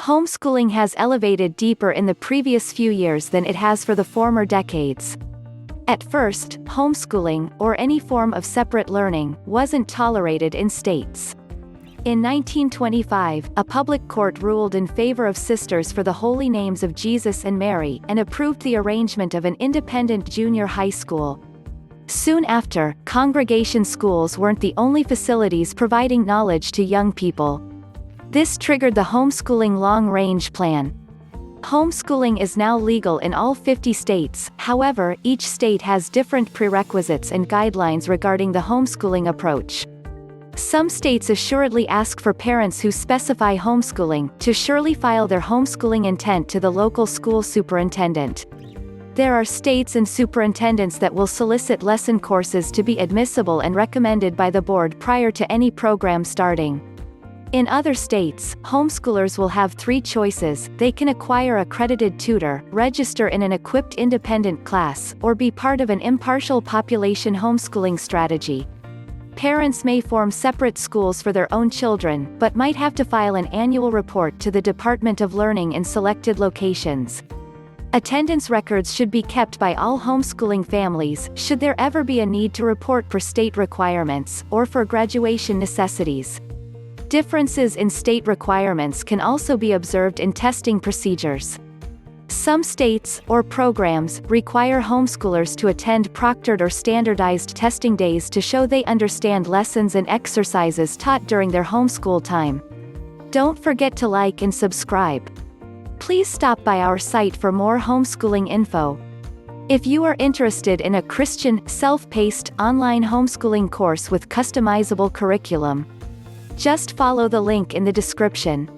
Homeschooling has elevated deeper in the previous few years than it has for the former decades. At first, homeschooling, or any form of separate learning, wasn't tolerated in states. In 1925, a public court ruled in favor of Sisters for the Holy Names of Jesus and Mary and approved the arrangement of an independent junior high school. Soon after, congregation schools weren't the only facilities providing knowledge to young people. This triggered the Homeschooling Long-Range Plan. Homeschooling is now legal in all 50 states, however, each state has different prerequisites and guidelines regarding the homeschooling approach. Some states assuredly ask for parents who specify homeschooling to surely file their homeschooling intent to the local school superintendent. There are states and superintendents that will solicit lesson courses to be admissible and recommended by the board prior to any program starting. In other states, homeschoolers will have three choices: they can acquire a accredited tutor, register in an equipped independent class, or be part of an impartial population homeschooling strategy. Parents may form separate schools for their own children, but might have to file an annual report to the Department of Learning in selected locations. Attendance records should be kept by all homeschooling families, should there ever be a need to report per state requirements, or for graduation necessities. Differences in state requirements can also be observed in testing procedures. Some states, or programs, require homeschoolers to attend proctored or standardized testing days to show they understand lessons and exercises taught during their homeschool time. Don't forget to like and subscribe. Please stop by our site for more homeschooling info. If you are interested in a Christian, self-paced, online homeschooling course with customizable curriculum, just follow the link in the description.